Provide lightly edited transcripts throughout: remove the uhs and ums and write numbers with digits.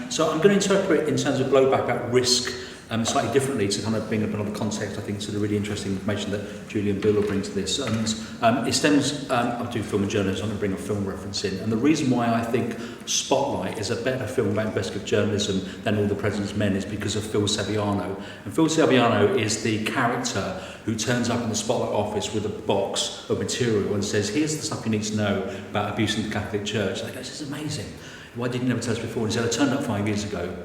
So I'm going to interpret in terms of blowback about risk slightly differently to kind of bring up another context, I think, to the really interesting information that Julie and Bill will bring to this. And it stems, I do film and journalism, I'm going to bring a film reference in. And the reason why I think Spotlight is a better film about investigative journalism than All the President's Men is because of Phil Saviano. And Phil Saviano is the character who turns up in the Spotlight office with a box of material and says, here's the stuff you need to know about abuse in the Catholic Church. And I go, this is amazing. Why didn't you never tell us before? And he said, I turned up 5 years ago,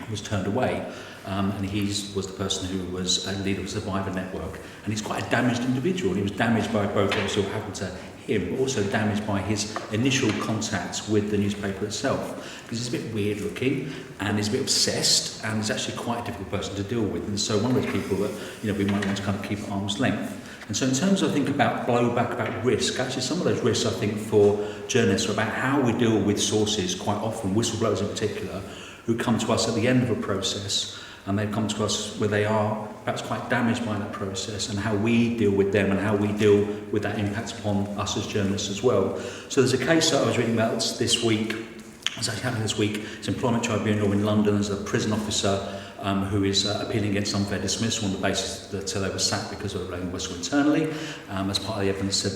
I was turned away. And he was the person who was a leader of Survivor Network. And he's quite a damaged individual. He was damaged by both obviously what happened to him, but also damaged by his initial contacts with the newspaper itself. Because he's a bit weird looking, and he's a bit obsessed, and he's actually quite a difficult person to deal with. And so one of those people that we might want to kind of keep at arm's length. And so in terms of, I think, about blowback, about risk, actually some of those risks, I think, for journalists are about how we deal with sources, quite often, whistleblowers in particular, who come to us at the end of a process, and they've come to us where they are perhaps quite damaged by that process, and how we deal with them and how we deal with that impact upon us as journalists as well. So there's a case that I was reading about this week, it's actually happening this week, it's Employment Tribunal in London. There's a prison officer who is appealing against unfair dismissal on the basis that they were sacked because of a blowing whistle internally. As part of the evidence said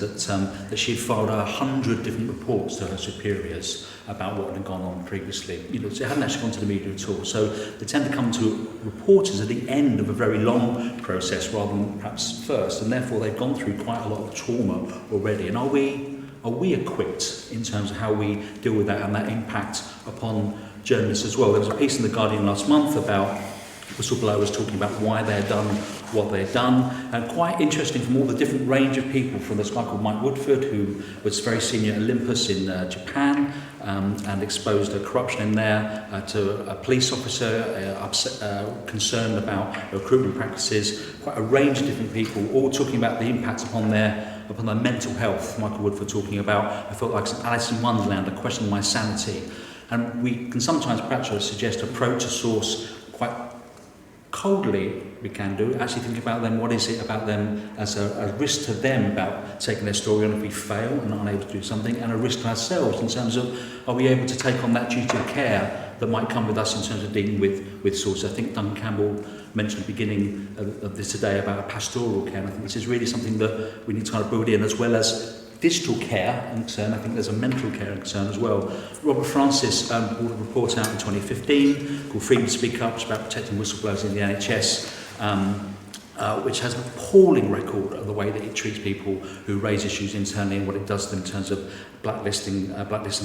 that she had filed 100 different reports to her superiors about what had gone on previously. So it hadn't actually gone to the media at all. So they tend to come to reporters at the end of a very long process rather than perhaps first, and therefore they've gone through quite a lot of trauma already. And are we equipped in terms of how we deal with that and that impact upon journalists as well? There was a piece in The Guardian last month about whistleblowers talking about why they had done what they had done, and quite interesting from all the different range of people, from this guy called Mike Woodford, who was very senior at Olympus in Japan, and exposed corruption in there, to a police officer concerned about recruitment practices, quite a range of different people, all talking about the impact upon their mental health. Michael Woodford talking about, I felt like Alice in Wonderland, I questioned my sanity. And we can sometimes perhaps suggest approach a source quite coldly, we can do, actually think about them, what is it about them as a risk to them about taking their story on if we fail and are unable to do something, and a risk to ourselves in terms of, are we able to take on that duty of care that might come with us in terms of dealing with sources. I think Duncan Campbell mentioned at the beginning of this today about a pastoral care, and I think this is really something that we need to kind of build in, as well as digital care and concern. I think there's a mental care and concern as well. Robert Francis brought a report out in 2015 called Freedom to Speak Up. It's about protecting whistleblowers in the NHS, which has an appalling record of the way that it treats people who raise issues internally and what it does to them in terms of blacklisting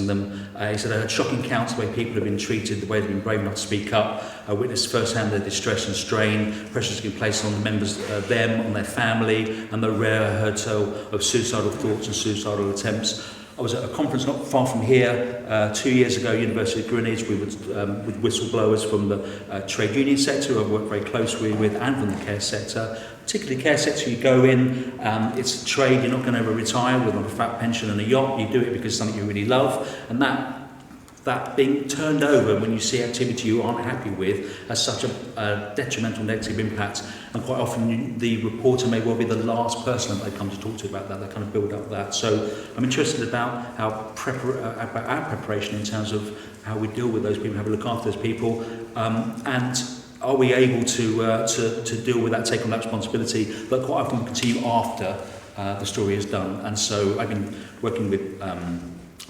them. He said I had shocking accounts of the way people have been treated, the way they've been brave enough to speak up. I witnessed firsthand their distress and strain, pressures being placed on the members, them, on their family, and the rare heard tell of suicidal thoughts and suicidal attempts. I was at a conference not far from here 2 years ago, University of Greenwich. We were with whistleblowers from the trade union sector, who I've worked very closely with, and from the care sector. Particularly care sector, you go in, it's a trade, you're not going to ever retire with a fat pension and a yacht. You do it because it's something you really love, and that being turned over when you see activity you aren't happy with has such a detrimental negative impact, and quite often the reporter may well be the last person that they come to talk to about that. They kind of build up that. So I'm interested about how about our preparation in terms of how we deal with those people, how we look after those people, and are we able to deal with that, take on that responsibility, but quite often continue after the story is done. And so I've been working with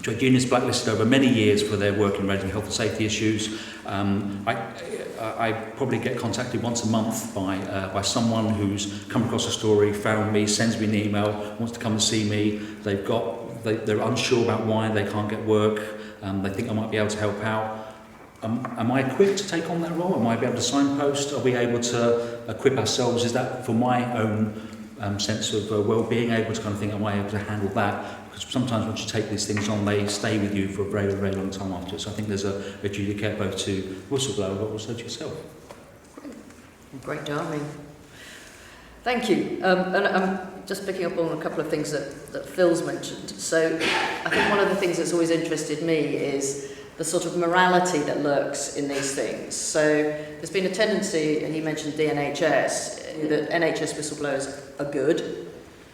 trade unions blacklisted over many years for their work in raising health and safety issues. I probably get contacted once a month by someone who's come across a story, found me, sends me an email, wants to come and see me. They're unsure about why they can't get work. They think I might be able to help out. Am I equipped to take on that role? Am I able to signpost? Are we able to equip ourselves? Is that for my own sense of well-being, able to kind of think, am I able to handle that? Because sometimes once you take these things on, they stay with you for a very, very long time after. So I think there's a duty of care both to whistleblower, but also to yourself. Great job. Thank you. And I'm just picking up on a couple of things that Phil's mentioned. So I think one of the things that's always interested me is the sort of morality that lurks in these things. So there's been a tendency, and he mentioned the NHS, that NHS whistleblowers are good,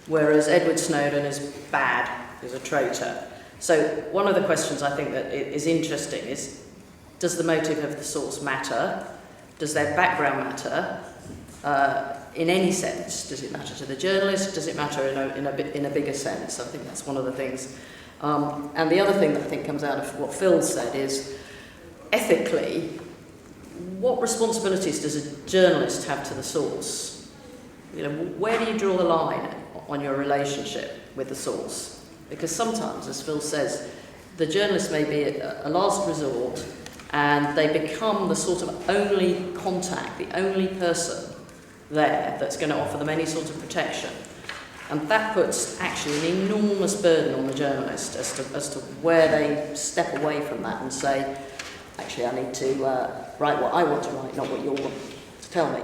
whereas Edward Snowden is bad, is a traitor. So one of the questions I think that is interesting is, does the motive of the source matter? Does their background matter? In any sense, does it matter to the journalist? Does it matter in a bigger sense? I think that's one of the things. And the other thing that I think comes out of what Phil said is, ethically, what responsibilities does a journalist have to the source? You know, where do you draw the line on your relationship with the source? Because sometimes, as Phil says, the journalist may be a last resort, and they become the sort of only contact, the only person there that's going to offer them any sort of protection. And that puts actually an enormous burden on the journalist as to where they step away from that and say, actually, I need to write what I want to write, not what you want to tell me.